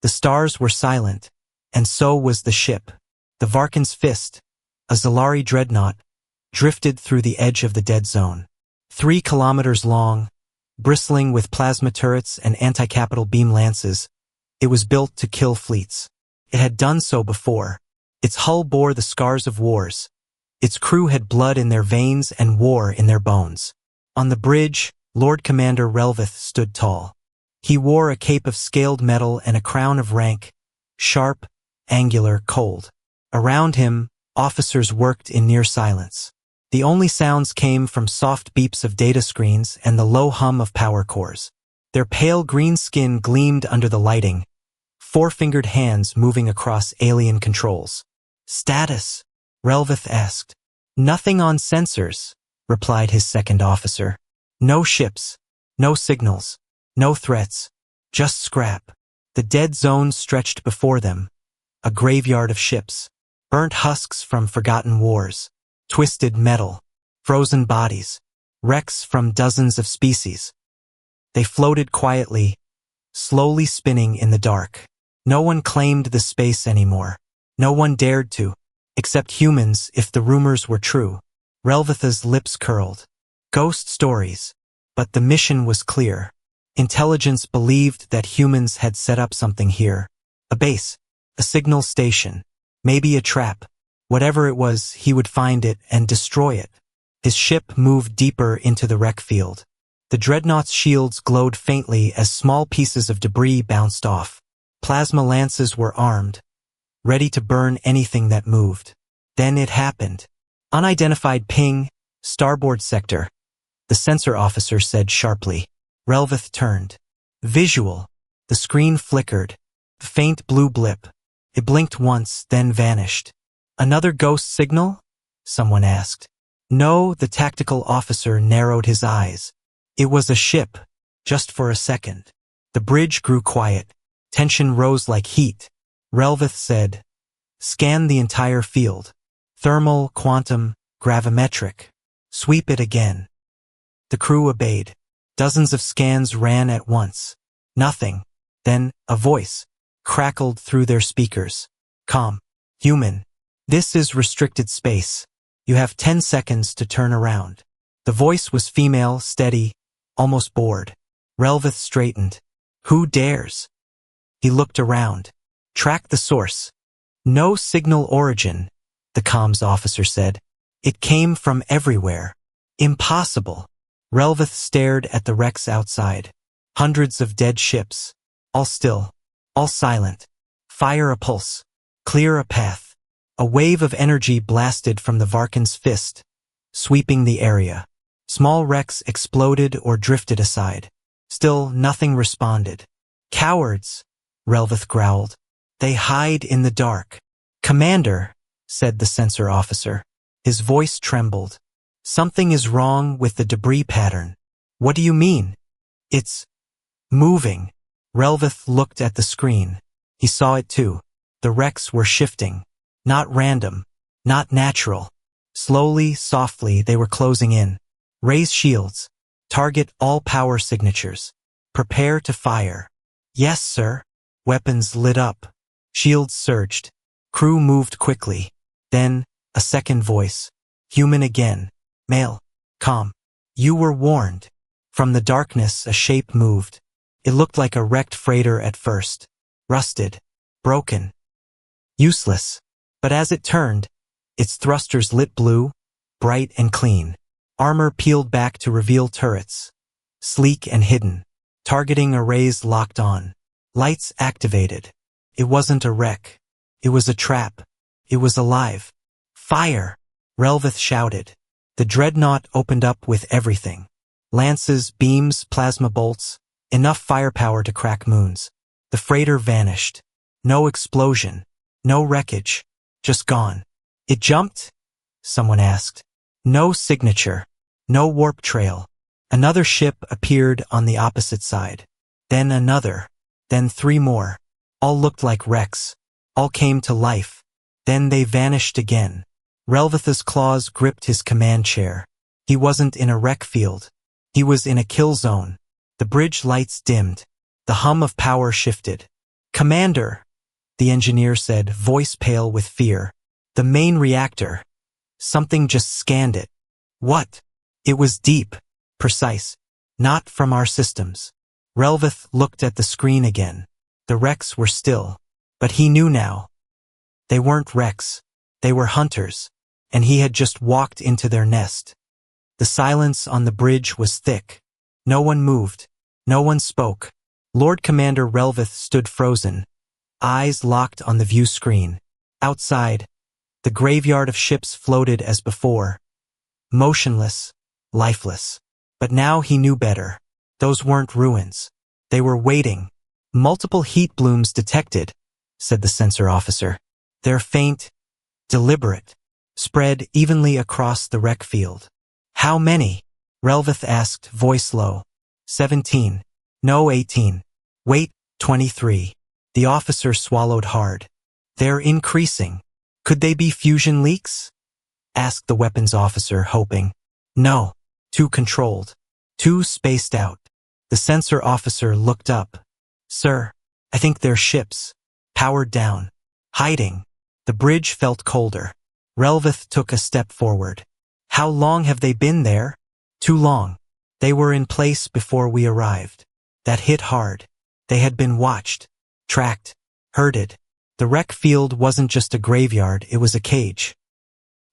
The stars were silent, and so was the ship. The Varkan's Fist, a Xalari dreadnought, drifted through the edge of the dead zone. 3 kilometers long, bristling with plasma turrets and anti-capital beam lances, it was built to kill fleets. It had done so before. Its hull bore the scars of wars. Its crew had blood in their veins and war in their bones. On the bridge, Lord Commander Relvith stood tall. He wore a cape of scaled metal and a crown of rank, sharp, angular, cold. Around him, officers worked in near silence. The only sounds came from soft beeps of data screens and the low hum of power cores. Their pale green skin gleamed under the lighting, 4-fingered hands moving across alien controls. "Status?" Relvith asked. "Nothing on sensors," replied his second officer. "No ships, no signals, no threats, just scrap." The dead zone stretched before them, a graveyard of ships, burnt husks from forgotten wars, twisted metal, frozen bodies, wrecks from dozens of species. They floated quietly, slowly spinning in the dark. No one claimed the space anymore. No one dared to, except humans if the rumors were true. Relvith's lips curled. Ghost stories. But the mission was clear. Intelligence believed that humans had set up something here. A base, a signal station, maybe a trap. Whatever it was, he would find it and destroy it. His ship moved deeper into the wreck field. The dreadnought's shields glowed faintly as small pieces of debris bounced off. Plasma lances were armed, ready to burn anything that moved. Then it happened. "Unidentified ping, starboard sector," the sensor officer said sharply. Relvith turned. "Visual." The screen flickered. A faint blue blip. It blinked once, then vanished. "Another ghost signal?" someone asked. No, the tactical officer narrowed his eyes. It was a ship, just for a second. The bridge grew quiet. Tension rose like heat. Relvith said, "Scan the entire field. Thermal, quantum, gravimetric. Sweep it again." The crew obeyed. Dozens of scans ran at once. Nothing. Then, a voice crackled through their speakers. "Calm. Human. This is restricted space. You have 10 seconds to turn around." The voice was female, steady, almost bored. Relvith straightened. "Who dares?" He looked around. "Track the source." "No signal origin," the comms officer said. "It came from everywhere." "Impossible." Relvith stared at the wrecks outside. Hundreds of dead ships. All still. All silent. Fire a pulse. Clear a path. A wave of energy blasted from the Varkan's Fist, sweeping the area. Small wrecks exploded or drifted aside. Still, nothing responded. "Cowards," Relvith growled. "They hide in the dark." "Commander," said the sensor officer. His voice trembled. "Something is wrong with the debris pattern." "What do you mean?" "It's moving." Relvith looked at the screen. He saw it too. The wrecks were shifting. Not random. Not natural. Slowly, softly, they were closing in. "Raise shields. Target all power signatures. Prepare to fire." "Yes, sir." Weapons lit up. Shields surged. Crew moved quickly. Then, a second voice. Human again. Male. Calm. "You were warned." From the darkness, a shape moved. It looked like a wrecked freighter at first. Rusted. Broken. Useless. But as it turned, its thrusters lit blue, bright and clean. Armor peeled back to reveal turrets. Sleek and hidden. Targeting arrays locked on. Lights activated. It wasn't a wreck. It was a trap. It was alive. "Fire!" Relvith shouted. The dreadnought opened up with everything. Lances, beams, plasma bolts. Enough firepower to crack moons. The freighter vanished. No explosion. No wreckage. Just gone. "It jumped?" someone asked. No signature. No warp trail. Another ship appeared on the opposite side. Then another. Then 3 more. All looked like wrecks. All came to life. Then they vanished again. Relvith's claws gripped his command chair. He wasn't in a wreck field. He was in a kill zone. The bridge lights dimmed. The hum of power shifted. Commander, the engineer said, voice pale with fear. The main reactor. Something just scanned it. What? It was deep, precise. Not from our systems. Relvith looked at the screen again. The wrecks were still. But he knew now. They weren't wrecks. They were hunters. And he had just walked into their nest. The silence on the bridge was thick. No one moved. No one spoke. Lord Commander Relvith stood frozen, eyes locked on the view screen. Outside, the graveyard of ships floated as before, motionless, lifeless. But now he knew better. Those weren't ruins. They were waiting. Multiple heat blooms detected, said the sensor officer. They're faint, deliberate, spread evenly across the wreck field. How many? Relvith asked, voice low. 17. No, 18. Wait, 23. The officer swallowed hard. They're increasing. Could they be fusion leaks? Asked the weapons officer, hoping. No. Too controlled. Too spaced out. The sensor officer looked up. Sir, I think they're ships. Powered down. Hiding. The bridge felt colder. Relvith took a step forward. How long have they been there? Too long. They were in place before we arrived. That hit hard. They had been watched, tracked, herded. The wreck field wasn't just a graveyard, it was a cage.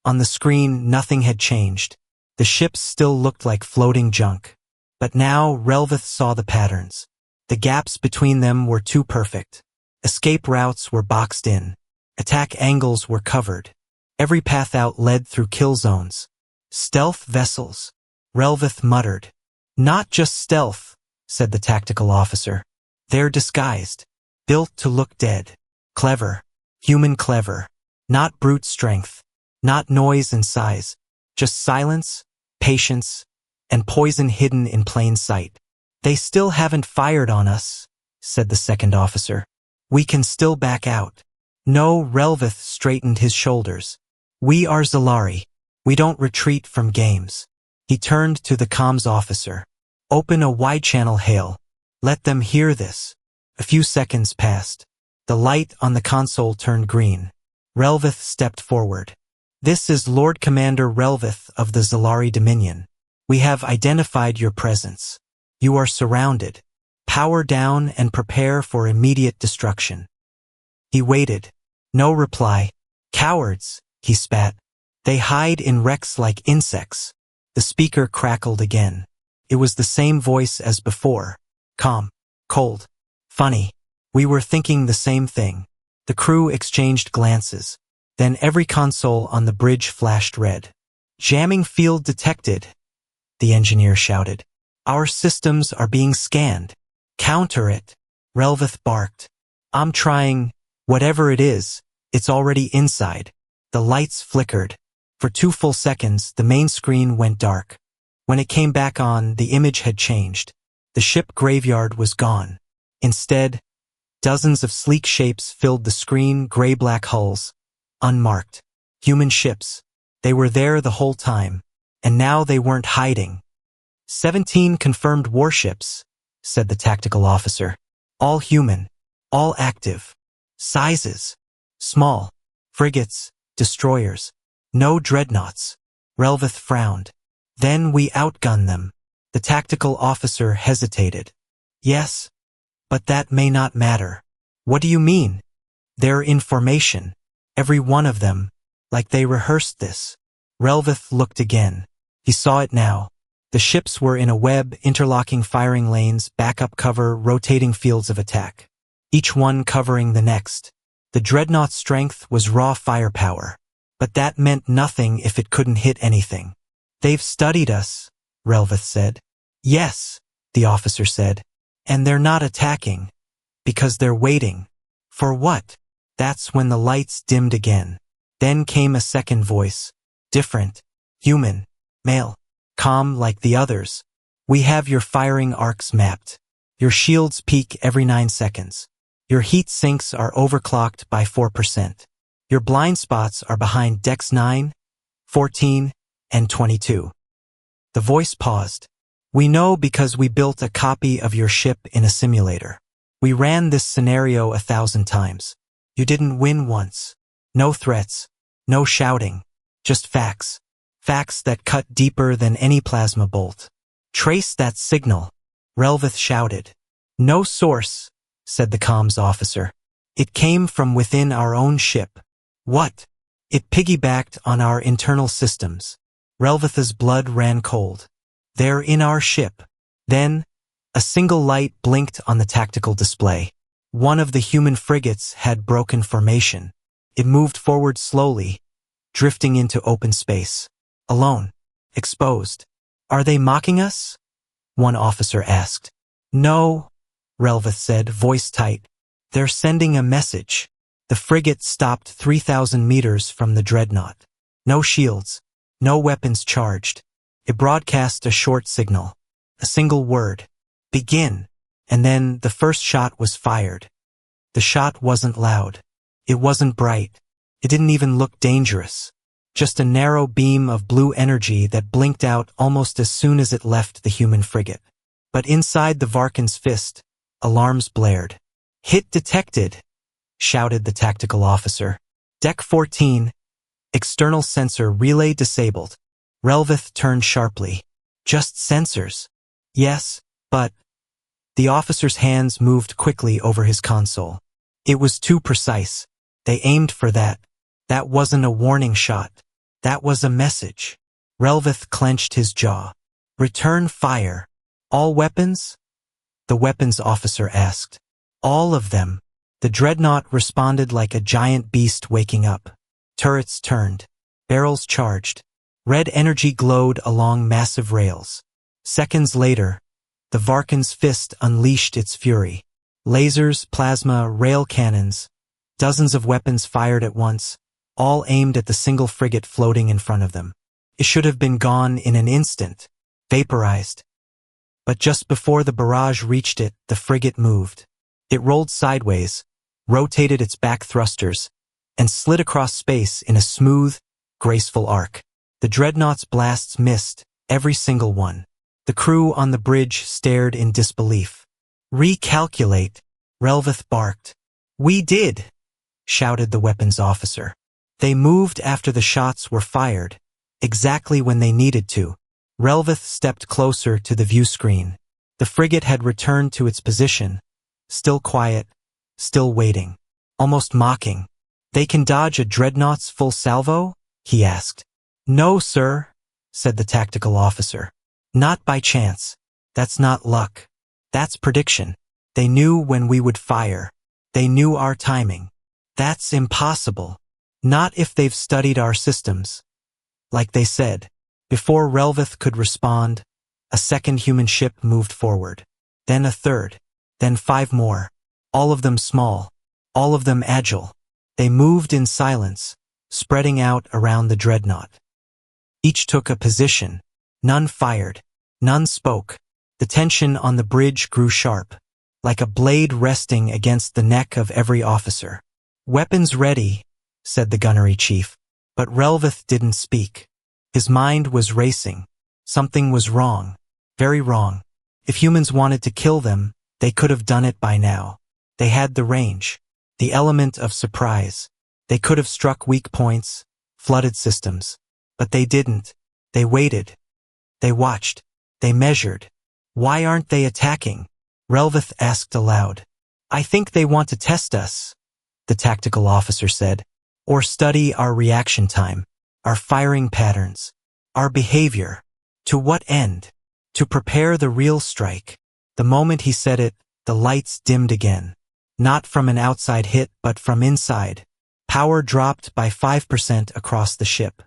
On the screen, nothing had changed. The ships still looked like floating junk. But now, Relvith saw the patterns. The gaps between them were too perfect. Escape routes were boxed in. Attack angles were covered. Every path out led through kill zones. Stealth vessels. Relvith muttered. Not just stealth, said the tactical officer. They're disguised. Built to look dead. Clever. Human clever. Not brute strength. Not noise and size. Just silence, patience, and poison hidden in plain sight. They still haven't fired on us, said the second officer. We can still back out. No, Relvith straightened his shoulders. We are Xalari. We don't retreat from games. He turned to the comms officer. Open a wide-channel hail. Let them hear this. A few seconds passed. The light on the console turned green. Relvith stepped forward. This is Lord Commander Relvith of the Xalari Dominion. We have identified your presence. You are surrounded. Power down and prepare for immediate destruction. He waited. No reply. Cowards, he spat. They hide in wrecks like insects. The speaker crackled again. It was the same voice as before. Calm. Cold. Funny. We were thinking the same thing. The crew exchanged glances. Then every console on the bridge flashed red. Jamming field detected, the engineer shouted. Our systems are being scanned. Counter it, Relvith barked. I'm trying. Whatever it is, it's already inside. The lights flickered. For 2 full seconds, the main screen went dark. When it came back on, the image had changed. The ship graveyard was gone. Instead, dozens of sleek shapes filled the screen, gray-black hulls, unmarked. Human ships. They were there the whole time. And now they weren't hiding. 17 confirmed warships, said the tactical officer. All human. All active. Sizes. Small. Frigates. Destroyers. No dreadnoughts. Relvith frowned. Then we outgun them. The tactical officer hesitated. Yes, but that may not matter. What do you mean? They're in formation. Every one of them. Like they rehearsed this. Relvith looked again. He saw it now. The ships were in a web, interlocking firing lanes, backup cover, rotating fields of attack. Each one covering the next. The dreadnought's strength was raw firepower. But that meant nothing if it couldn't hit anything. They've studied us, Relvith said. Yes, the officer said. And they're not attacking. Because they're waiting. For what? That's when the lights dimmed again. Then came a second voice. Different. Human. Male. Calm like the others. We have your firing arcs mapped. Your shields peak every 9 seconds. Your heat sinks are overclocked by 4%. Your blind spots are behind decks 9, 14, and 22. The voice paused. We know because we built a copy of your ship in a simulator. We ran this scenario 1,000 times. You didn't win once. No threats. No shouting. Just facts. Facts that cut deeper than any plasma bolt. Trace that signal, Relvith shouted. No source, said the comms officer. It came from within our own ship. What? It piggybacked on our internal systems. Relvith's blood ran cold. They're in our ship. Then, a single light blinked on the tactical display. One of the human frigates had broken formation. It moved forward slowly, drifting into open space. Alone. Exposed. Are they mocking us? One officer asked. No, Relvith said, voice tight. They're sending a message. The frigate stopped 3,000 meters from the dreadnought. No shields. No weapons charged. It broadcast a short signal. A single word. Begin. And then the first shot was fired. The shot wasn't loud. It wasn't bright. It didn't even look dangerous. Just a narrow beam of blue energy that blinked out almost as soon as it left the human frigate. But inside the Varkan's fist, alarms blared. Hit detected, shouted the tactical officer. Deck 14, external sensor relay disabled. Relvith turned sharply. Just sensors. Yes, but... The officer's hands moved quickly over his console. It was too precise. They aimed for that. That wasn't a warning shot. That was a message. Relvith clenched his jaw. Return fire. All weapons? The weapons officer asked. All of them. The dreadnought responded like a giant beast waking up. Turrets turned. Barrels charged. Red energy glowed along massive rails. Seconds later, the Varkan's fist unleashed its fury. Lasers, plasma, rail cannons. Dozens of weapons fired at once, all aimed at the single frigate floating in front of them. It should have been gone in an instant. Vaporized. But just before the barrage reached it, the frigate moved. It rolled sideways, rotated its back thrusters, and slid across space in a smooth, graceful arc. The dreadnought's blasts missed, every single one. The crew on the bridge stared in disbelief. Recalculate, Relvith barked. We did, shouted the weapons officer. They moved after the shots were fired, exactly when they needed to. Relvith stepped closer to the view screen. The frigate had returned to its position, still quiet, still waiting, almost mocking. They can dodge a dreadnought's full salvo? He asked. No, sir, said the tactical officer. Not by chance. That's not luck. That's prediction. They knew when we would fire. They knew our timing. That's impossible. Not if they've studied our systems. Like they said. Before Relvith could respond, a second human ship moved forward. Then a third. Then 5 more. All of them small. All of them agile. They moved in silence, spreading out around the dreadnought. Each took a position. None fired. None spoke. The tension on the bridge grew sharp, like a blade resting against the neck of every officer. Weapons ready, said the gunnery chief. But Relvith didn't speak. His mind was racing. Something was wrong. Very wrong. If humans wanted to kill them, they could have done it by now. They had the range. The element of surprise. They could have struck weak points, flooded systems. But they didn't. They waited. They watched. They measured. Why aren't they attacking? Relvith asked aloud. I think they want to test us, the tactical officer said. Or study our reaction time, our firing patterns, our behavior. To what end? To prepare the real strike. The moment he said it, the lights dimmed again. Not from an outside hit, but from inside. Power dropped by 5% across the ship.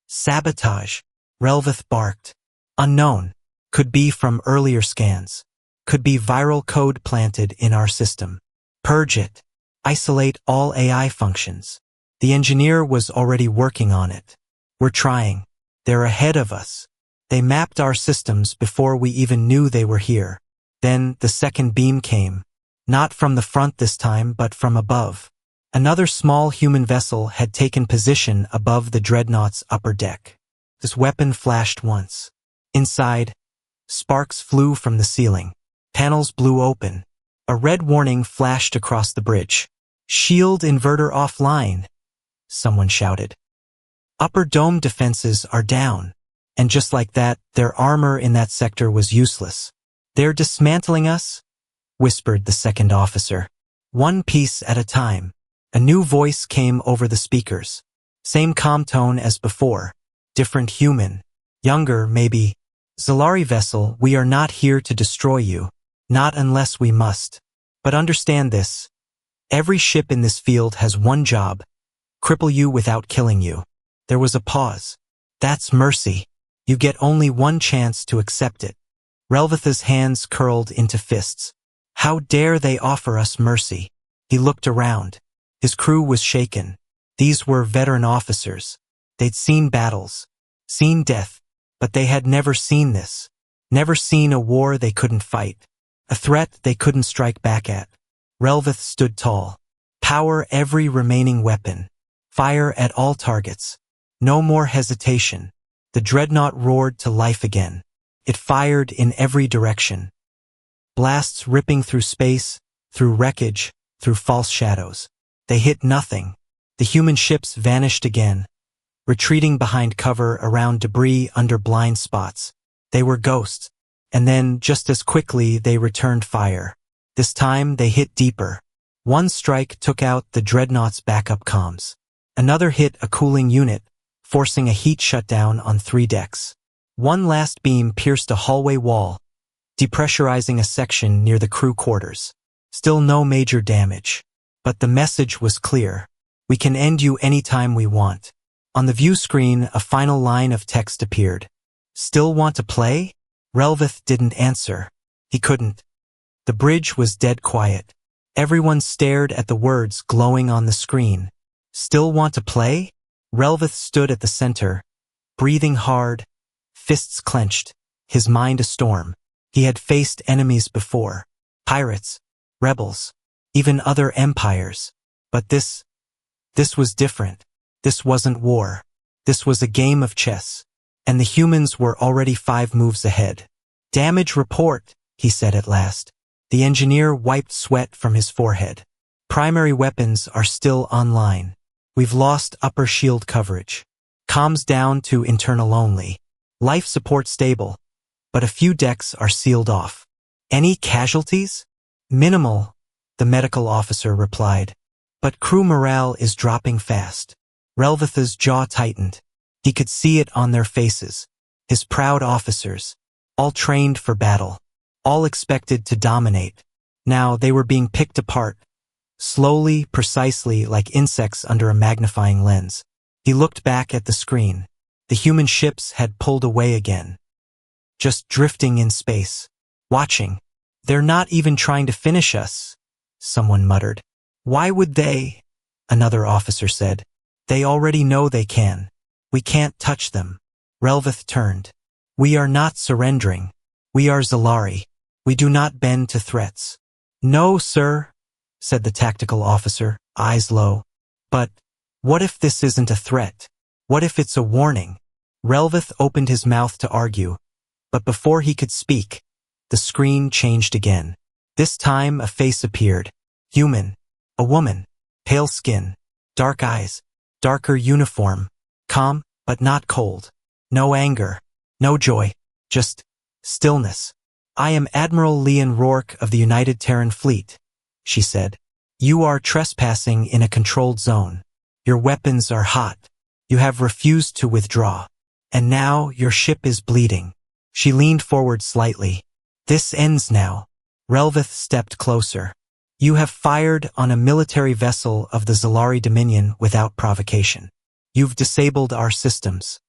Sabotage, Relvith barked. Unknown. Could be from earlier scans. Could be viral code planted in our system. Purge it. Isolate all AI functions. The engineer was already working on it. We're trying. They're ahead of us. They mapped our systems before we even knew they were here. Then the second beam came. Not from the front this time, but from above. Another small human vessel had taken position above the dreadnought's upper deck. This weapon flashed once. Inside, sparks flew from the ceiling. Panels blew open. A red warning flashed across the bridge. "Shield inverter offline," someone shouted. "Upper dome defenses are down." And just like that, their armor in that sector was useless. "They're dismantling us," whispered the second officer. "One piece at a time." A new voice came over the speakers. Same calm tone as before. Different human. Younger, maybe. "Xalari vessel, we are not here to destroy you. Not unless we must. But understand this. Every ship in this field has one job. Cripple you without killing you." There was a pause. "That's mercy. You get only one chance to accept it." Relvatha's hands curled into fists. "How dare they offer us mercy?" He looked around. His crew was shaken. These were veteran officers. They'd seen battles, seen death, but they had never seen this. Never seen a war they couldn't fight. A threat they couldn't strike back at. Relvath stood tall. "Power every remaining weapon. Fire at all targets. No more hesitation." The dreadnought roared to life again. It fired in every direction. Blasts ripping through space, through wreckage, through false shadows. They hit nothing. The human ships vanished again, retreating behind cover around debris under blind spots. They were ghosts. And then, just as quickly, they returned fire. This time, they hit deeper. One strike took out the dreadnought's backup comms. Another hit a cooling unit, forcing a heat shutdown on 3 decks. One last beam pierced a hallway wall, depressurizing a section near the crew quarters. Still no major damage. But the message was clear. "We can end you anytime we want." On the view screen, a final line of text appeared. "Still want to play?" Relvath didn't answer. He couldn't. The bridge was dead quiet. Everyone stared at the words glowing on the screen. "Still want to play?" Relvath stood at the center, breathing hard, fists clenched, his mind a storm. He had faced enemies before. Pirates, rebels, even other empires. But this was different. This wasn't war. This was a game of chess. And the humans were already 5 moves ahead. "Damage report," he said at last. The engineer wiped sweat from his forehead. "Primary weapons are still online. We've lost upper shield coverage. Comms down to internal only. Life support stable, but a few decks are sealed off." "Any casualties?" "Minimal," the medical officer replied. "But crew morale is dropping fast." Relvatha's jaw tightened. He could see it on their faces. His proud officers, all trained for battle, all expected to dominate. Now they were being picked apart, slowly, precisely, like insects under a magnifying lens. He looked back at the screen. The human ships had pulled away again. Just drifting in space. Watching. "They're not even trying to finish us," someone muttered. "Why would they?" another officer said. "They already know they can. We can't touch them." Relvath turned. "We are not surrendering. We are Xalari. We do not bend to threats." "No, sir," said the tactical officer, eyes low. "But what if this isn't a threat? What if it's a warning?" Relvath opened his mouth to argue, but before he could speak, the screen changed again. This time a face appeared. Human. A woman. Pale skin. Dark eyes. Darker uniform. Calm, but not cold. No anger. No joy. Just stillness. "I am Admiral Leon Rourke of the United Terran Fleet," she said. "You are trespassing in a controlled zone. Your weapons are hot. You have refused to withdraw. And now your ship is bleeding." She leaned forward slightly. "This ends now." Relvath stepped closer. "You have fired on a military vessel of the Xalari Dominion without provocation. You've disabled our systems.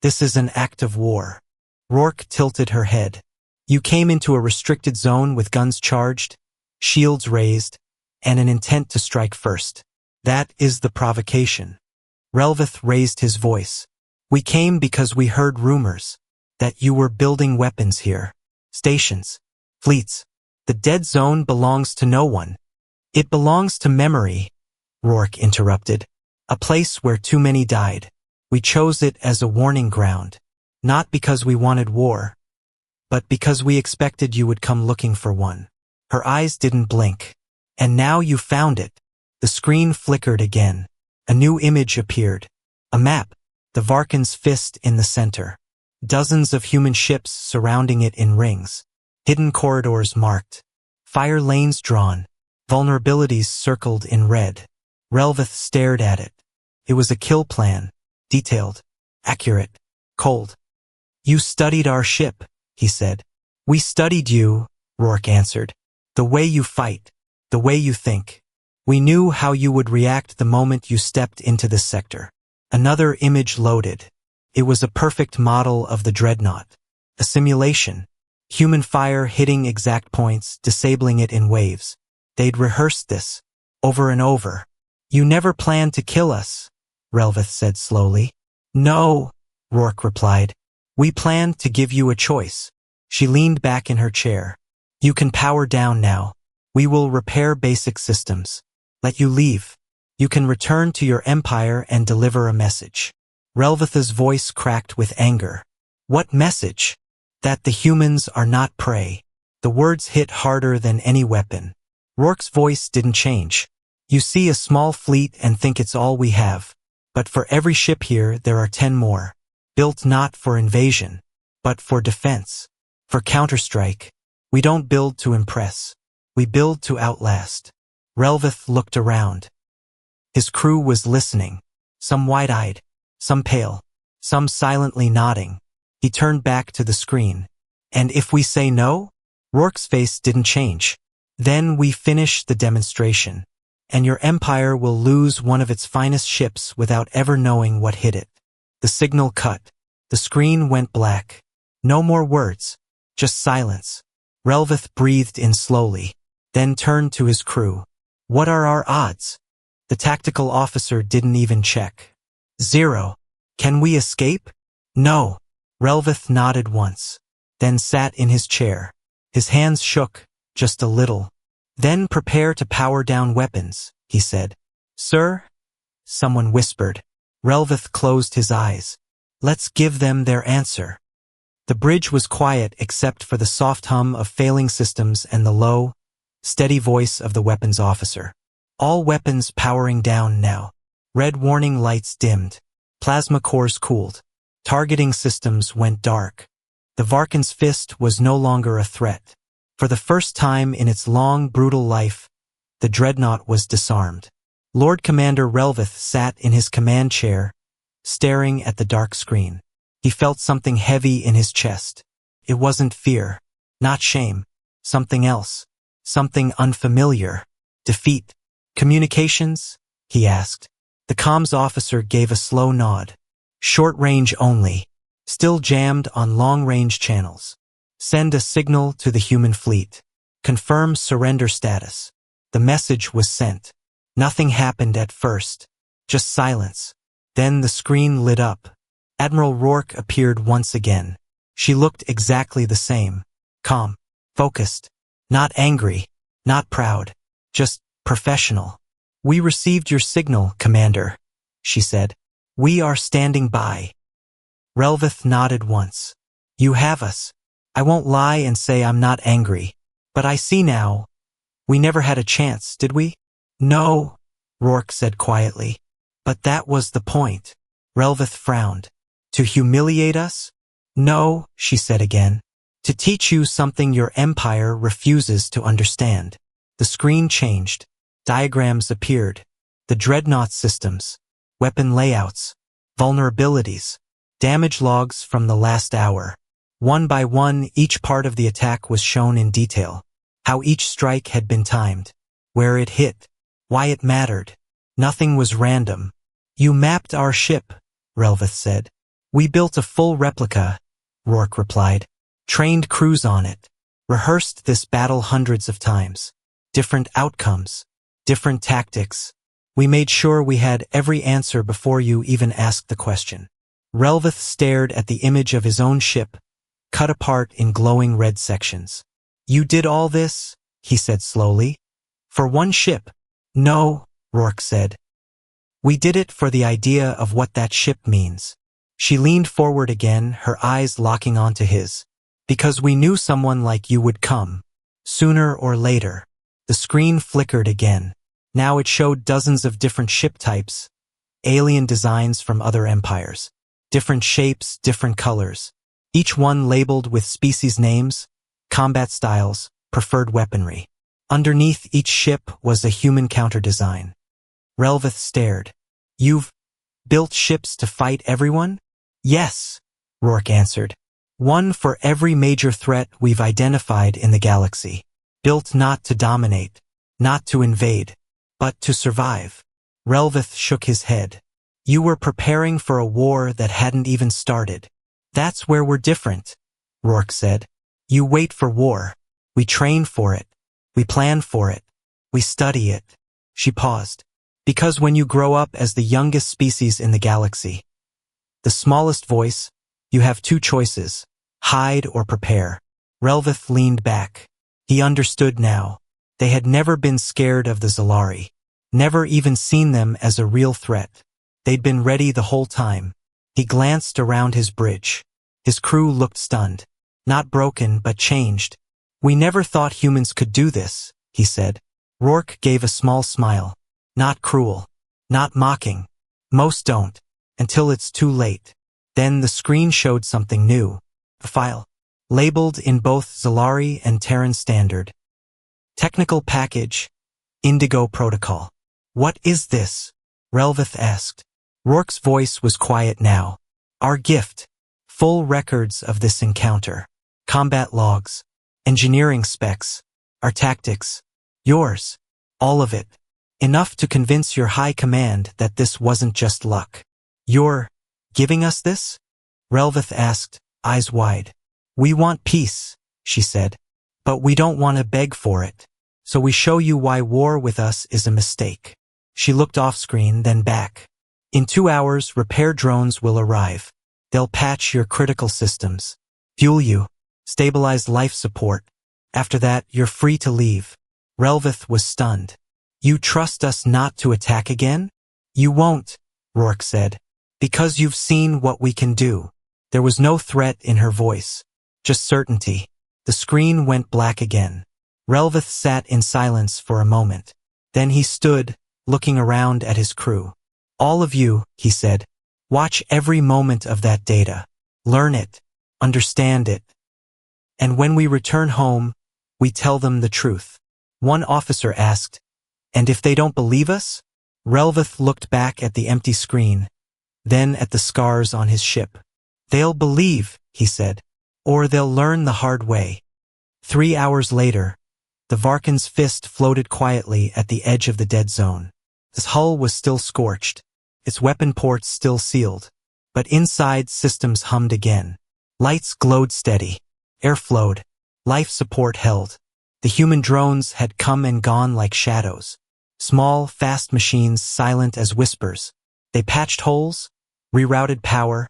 This is an act of war." Rourke tilted her head. "You came into a restricted zone with guns charged, shields raised, and an intent to strike first. That is the provocation." Relvath raised his voice. "We came because we heard rumors that you were building weapons here. Stations. Fleets. The dead zone belongs to no one. It belongs to memory," Rourke interrupted. "A place where too many died. We chose it as a warning ground. Not because we wanted war, but because we expected you would come looking for one." Her eyes didn't blink. And now you found it. The screen flickered again. A new image appeared. A map, the Varkan's fist in the center. Dozens of human ships surrounding it in rings. Hidden corridors marked. Fire lanes drawn. Vulnerabilities circled in red. Relveth stared at it. It was a kill plan. Detailed. Accurate. Cold. You studied our ship, he said. We studied you, Rourke answered. The way you fight. The way you think. We knew how you would react the moment you stepped into this sector. Another image loaded. It was a perfect model of the dreadnought. A simulation. Human fire hitting exact points, disabling it in waves. They'd rehearsed this. Over and over. You never planned to kill us, Relveth said slowly. No, Rourke replied. We planned to give you a choice. She leaned back in her chair. You can power down now. We will repair basic systems. Let you leave. You can return to your empire and deliver a message. Relveth's voice cracked with anger. What message? That the humans are not prey. The words hit harder than any weapon. Rourke's voice didn't change. You see a small fleet and think it's all we have. But for every ship here, there are 10 more. Built not for invasion, but for defense. For counterstrike. We don't build to impress. We build to outlast. Relveth looked around. His crew was listening. Some wide-eyed. Some pale. Some silently nodding. He turned back to the screen. And if we say no? Rourke's face didn't change. Then we finish the demonstration. And your empire will lose one of its finest ships without ever knowing what hit it. The signal cut. The screen went black. No more words. Just silence. Relveth breathed in slowly, then turned to his crew. What are our odds? The tactical officer didn't even check. 0. Can we escape? No. Relveth nodded once, then sat in his chair. His hands shook, just a little. Then prepare to power down weapons, he said. Sir? Someone whispered. Relveth closed his eyes. Let's give them their answer. The bridge was quiet except for the soft hum of failing systems and the low, steady voice of the weapons officer. All weapons powering down now. Red warning lights dimmed. Plasma cores cooled. Targeting systems went dark. The Varkan's fist was no longer a threat. For the first time in its long, brutal life, the dreadnought was disarmed. Lord Commander Relveth sat in his command chair, staring at the dark screen. He felt something heavy in his chest. It wasn't fear, not shame, something else, something unfamiliar. Defeat. Communications? He asked. The comms officer gave a slow nod. Short range only. Still jammed on long-range channels. Send a signal to the human fleet. Confirm surrender status. The message was sent. Nothing happened at first. Just silence. Then the screen lit up. Admiral Rourke appeared once again. She looked exactly the same. Calm. Focused. Not angry. Not proud. Just professional. We received your signal, Commander, she said. We are standing by. Relveth nodded once. You have us. I won't lie and say I'm not angry. But I see now. We never had a chance, did we? No, Rourke said quietly. But that was the point. Relveth frowned. To humiliate us? No, she said again. To teach you something your empire refuses to understand. The screen changed. Diagrams appeared. The dreadnought systems. Weapon layouts. Vulnerabilities. Damage logs from the last hour. One by one, each part of the attack was shown in detail. How each strike had been timed. Where it hit. Why it mattered. Nothing was random. You mapped our ship, Relveth said. We built a full replica, Rourke replied. Trained crews on it. Rehearsed this battle hundreds of times. Different outcomes. Different tactics. We made sure we had every answer before you even asked the question. Relveth stared at the image of his own ship, cut apart in glowing red sections. You did all this? He said slowly. For one ship? No, Rourke said. We did it for the idea of what that ship means. She leaned forward again, her eyes locking onto his. Because we knew someone like you would come. Sooner or later. The screen flickered again. Now it showed dozens of different ship types, alien designs from other empires. Different shapes, different colors. Each one labeled with species names, combat styles, preferred weaponry. Underneath each ship was a human counter-design. Relveth stared. You've built ships to fight everyone? Yes, Rourke answered. One for every major threat we've identified in the galaxy. Built not to dominate, not to invade, but to survive. Relveth shook his head. You were preparing for a war that hadn't even started. That's where we're different, Rourke said. You wait for war. We train for it. We plan for it. We study it. She paused. Because when you grow up as the youngest species in the galaxy, the smallest voice, you have two choices, hide or prepare. Relveth leaned back. He understood now. They had never been scared of the Xalari, never even seen them as a real threat. They'd been ready the whole time. He glanced around his bridge. His crew looked stunned. Not broken, but changed. We never thought humans could do this, he said. Rourke gave a small smile. Not cruel. Not mocking. Most don't. Until it's too late. Then the screen showed something new. A file. Labeled in both Xalari and Terran Standard. Technical package. Indigo Protocol. What is this? Relveth asked. Rourke's voice was quiet now. Our gift. Full records of this encounter. Combat logs. Engineering specs. Our tactics. Yours. All of it. Enough to convince your high command that this wasn't just luck. You're giving us this? Relveth asked, eyes wide. We want peace, she said. But we don't want to beg for it. So we show you why war with us is a mistake. She looked off-screen, then back. In 2 hours, repair drones will arrive. They'll patch your critical systems, fuel you, stabilize life support. After that, you're free to leave. Relveth was stunned. You trust us not to attack again? You won't, Rourke said. Because you've seen what we can do. There was no threat in her voice. Just certainty. The screen went black again. Relveth sat in silence for a moment. Then he stood, looking around at his crew. All of you, he said, watch every moment of that data. Learn it. Understand it. And when we return home, we tell them the truth. One officer asked, and if they don't believe us? Relveth looked back at the empty screen, then at the scars on his ship. They'll believe, he said, or they'll learn the hard way. 3 hours later, the Varkan's fist floated quietly at the edge of the dead zone. Its hull was still scorched, its weapon ports still sealed, but inside systems hummed again. Lights glowed steady, air flowed, life support held. The human drones had come and gone like shadows. Small, fast machines silent as whispers. They patched holes, rerouted power,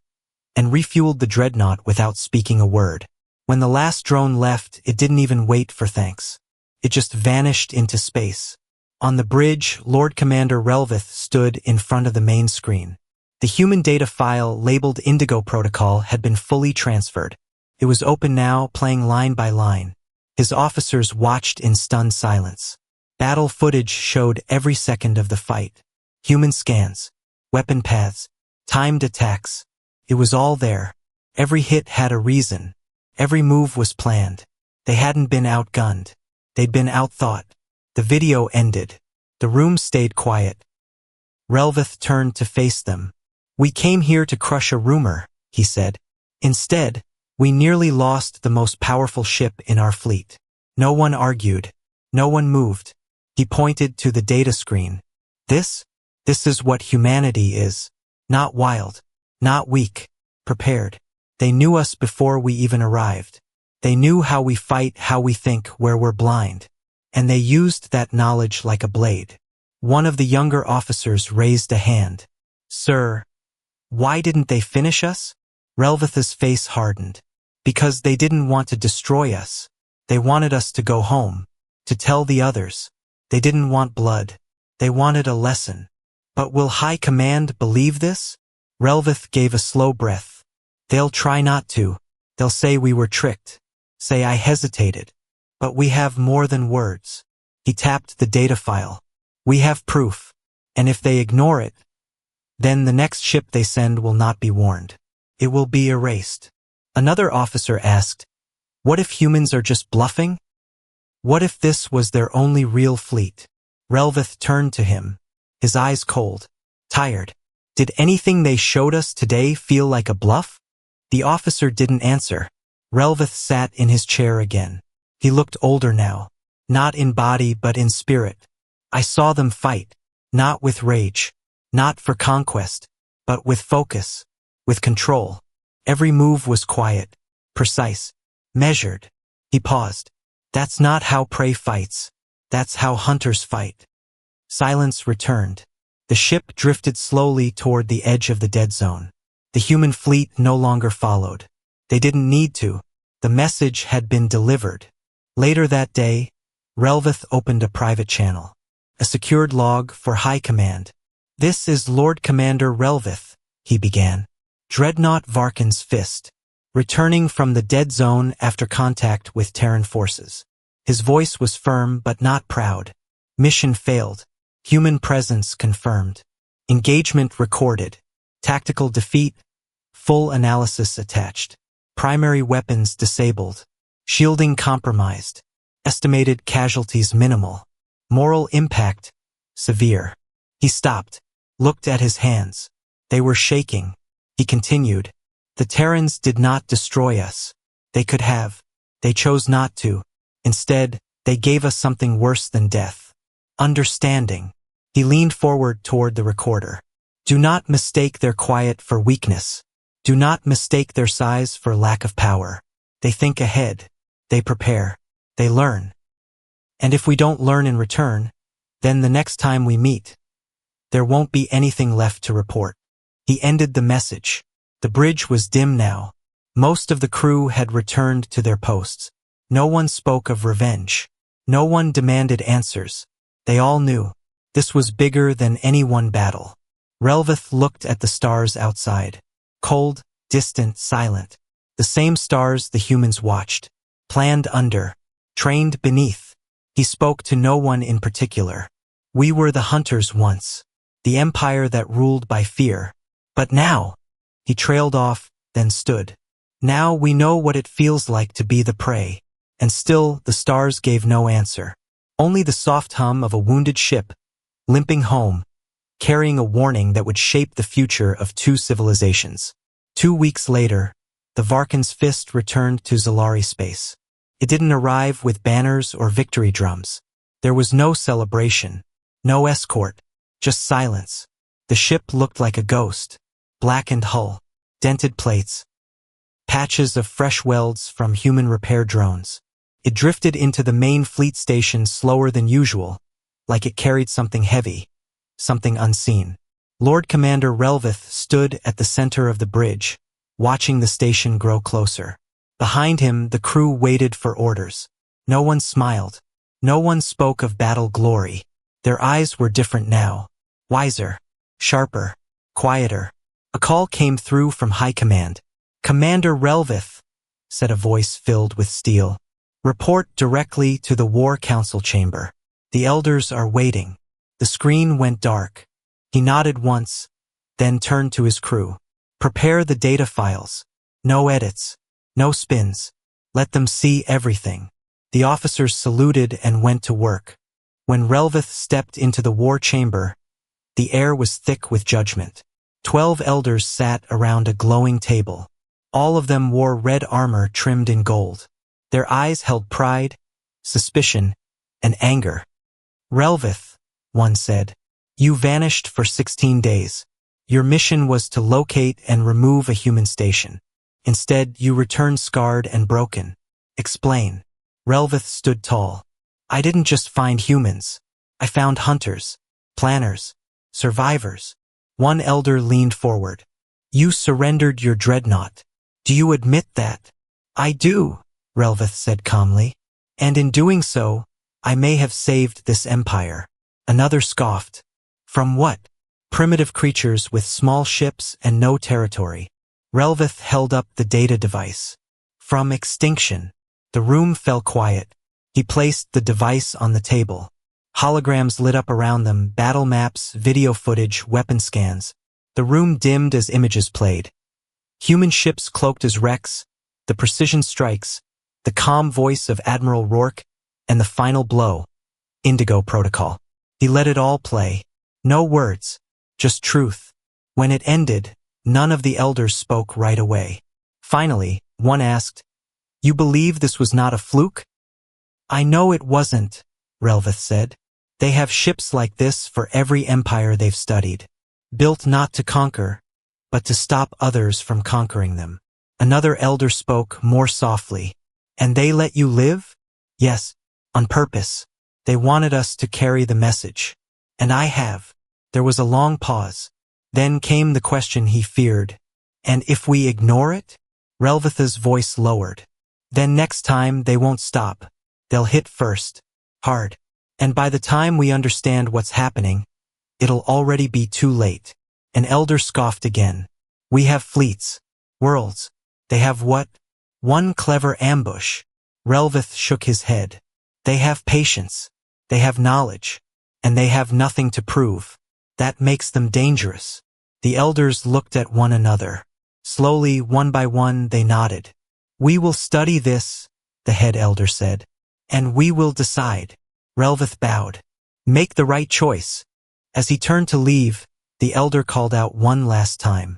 and refueled the dreadnought without speaking a word. When the last drone left, it didn't even wait for thanks. It just vanished into space. On the bridge, Lord Commander Relveth stood in front of the main screen. The human data file labeled Indigo Protocol had been fully transferred. It was open now, playing line by line. His officers watched in stunned silence. Battle footage showed every second of the fight. Human scans, weapon paths, timed attacks. It was all there. Every hit had a reason. Every move was planned. They hadn't been outgunned. They'd been outthought. The video ended. The room stayed quiet. Relveth turned to face them. We came here to crush a rumor, he said. Instead, we nearly lost the most powerful ship in our fleet. No one argued. No one moved. He pointed to the data screen. This is what humanity is. Not wild. Not weak. Prepared. They knew us before we even arrived. They knew how we fight, how we think, where we're blind. And they used that knowledge like a blade. One of the younger officers raised a hand. Sir, why didn't they finish us? Relveth's face hardened. Because they didn't want to destroy us. They wanted us to go home. To tell the others. They didn't want blood. They wanted a lesson. But will High Command believe this? Relveth gave a slow breath. They'll try not to. They'll say we were tricked. Say I hesitated. But we have more than words. He tapped the data file. We have proof. And if they ignore it, then the next ship they send will not be warned. It will be erased. Another officer asked, what if humans are just bluffing? What if this was their only real fleet? Relvith turned to him, his eyes cold, tired. Did anything they showed us today feel like a bluff? The officer didn't answer. Relvith sat in his chair again. He looked older now, not in body but in spirit. I saw them fight, not with rage, not for conquest, but with focus, with control. Every move was quiet, precise, measured. He paused. That's not how prey fights. That's how hunters fight. Silence returned. The ship drifted slowly toward the edge of the dead zone. The human fleet no longer followed. They didn't need to. The message had been delivered. Later that day, Relvith opened a private channel. A secured log for High Command. This is Lord Commander Relvith, he began. Dreadnought Varkin's Fist. Returning from the dead zone after contact with Terran forces. His voice was firm but not proud. Mission failed. Human presence confirmed. Engagement recorded. Tactical defeat. Full analysis attached. Primary weapons disabled. Shielding compromised. Estimated casualties minimal. Moral impact severe. He stopped, looked at his hands. They were shaking. He continued. The Terrans did not destroy us. They could have. They chose not to. Instead, they gave us something worse than death. Understanding. He leaned forward toward the recorder. Do not mistake their quiet for weakness. Do not mistake their size for lack of power. They think ahead. They prepare. They learn. And if we don't learn in return, then the next time we meet, there won't be anything left to report. He ended the message. The bridge was dim now. Most of the crew had returned to their posts. No one spoke of revenge. No one demanded answers. They all knew. This was bigger than any one battle. Relvith looked at the stars outside. Cold, distant, silent. The same stars the humans watched. Planned under. Trained beneath. He spoke to no one in particular. We were the hunters once. The empire that ruled by fear. But now, he trailed off, then stood. Now we know what it feels like to be the prey. And still, the stars gave no answer. Only the soft hum of a wounded ship, limping home, carrying a warning that would shape the future of two civilizations. 2 weeks later, the Varkin's Fist returned to Xalari space. It didn't arrive with banners or victory drums. There was no celebration, no escort, just silence. The ship looked like a ghost. Blackened hull, dented plates, patches of fresh welds from human repair drones. It drifted into the main fleet station slower than usual, like it carried something heavy, something unseen. Lord Commander Relvith stood at the center of the bridge, watching the station grow closer. Behind him, the crew waited for orders. No one smiled. No one spoke of battle glory. Their eyes were different now. Wiser, sharper, quieter. A call came through from High Command. Commander Relvith, said a voice filled with steel. Report directly to the War Council chamber. The elders are waiting. The screen went dark. He nodded once, then turned to his crew. Prepare the data files. No edits. No spins. Let them see everything. The officers saluted and went to work. When Relvith stepped into the war chamber, the air was thick with judgment. 12 elders sat around a glowing table. All of them wore red armor trimmed in gold. Their eyes held pride, suspicion, and anger. Relvith, one said, you vanished for 16 days. Your mission was to locate and remove a human station. Instead, you returned scarred and broken. Explain. Relvith stood tall. I didn't just find humans. I found hunters, planners, survivors. One elder leaned forward. You surrendered your dreadnought. Do you admit that? I do, Relvith said calmly. And in doing so, I may have saved this empire. Another scoffed. From what? Primitive creatures with small ships and no territory. Relvith held up the data device. From extinction. The room fell quiet. He placed the device on the table. Holograms lit up around them, battle maps, video footage, weapon scans. The room dimmed as images played. Human ships cloaked as wrecks, the precision strikes, the calm voice of Admiral Rourke, and the final blow, Indigo Protocol. He let it all play. No words, just truth. When it ended, none of the elders spoke right away. Finally, one asked, "You believe this was not a fluke?" "I know it wasn't," Relvath said. "They have ships like this for every empire they've studied. Built not to conquer, but to stop others from conquering them." Another elder spoke more softly. "And they let you live?" "Yes, on purpose. They wanted us to carry the message. And I have." There was a long pause. Then came the question he feared. "And if we ignore it?" Relvath's voice lowered. "Then next time they won't stop. They'll hit first. Hard. And by the time we understand what's happening, it'll already be too late." An elder scoffed again. "We have fleets. Worlds. They have what?" "One clever ambush." Relvath shook his head. "They have patience. They have knowledge. And they have nothing to prove. That makes them dangerous." The elders looked at one another. Slowly, one by one, they nodded. "We will study this," the head elder said. "And we will decide." Relvath bowed. "Make the right choice." As he turned to leave, the elder called out one last time.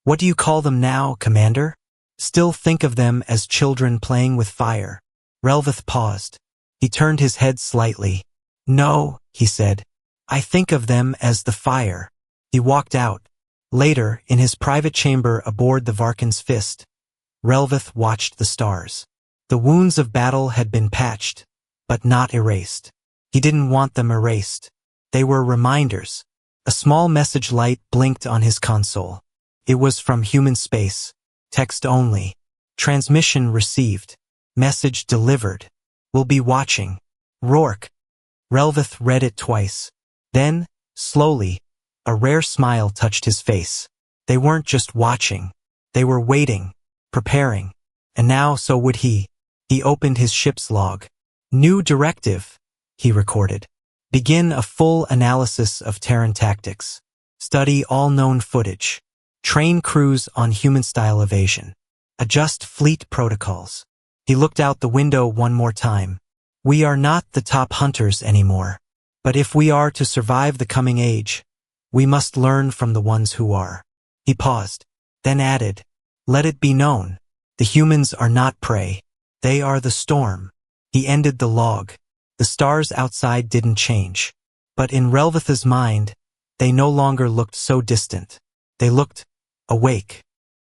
"What do you call them now, Commander?" "Still think of them as children playing with fire." Relvath paused. He turned his head slightly. "No," he said. "I think of them as the fire." He walked out. Later, in his private chamber aboard the Varkin's Fist, Relvath watched the stars. The wounds of battle had been patched, but not erased. He didn't want them erased. They were reminders. A small message light blinked on his console. It was from human space. Text only. Transmission received. Message delivered. Will be watching. Rourke. Relvath read it twice. Then, slowly, a rare smile touched his face. They weren't just watching. They were waiting, preparing. And now so would he. He opened his ship's log. "New directive," he recorded. "Begin a full analysis of Terran tactics. Study all known footage. Train crews on human-style evasion. Adjust fleet protocols." He looked out the window one more time. "We are not the top hunters anymore. But if we are to survive the coming age, we must learn from the ones who are." He paused, then added, "Let it be known, the humans are not prey. They are the storm." He ended the log. The stars outside didn't change. But in Relvath's mind, they no longer looked so distant. They looked awake.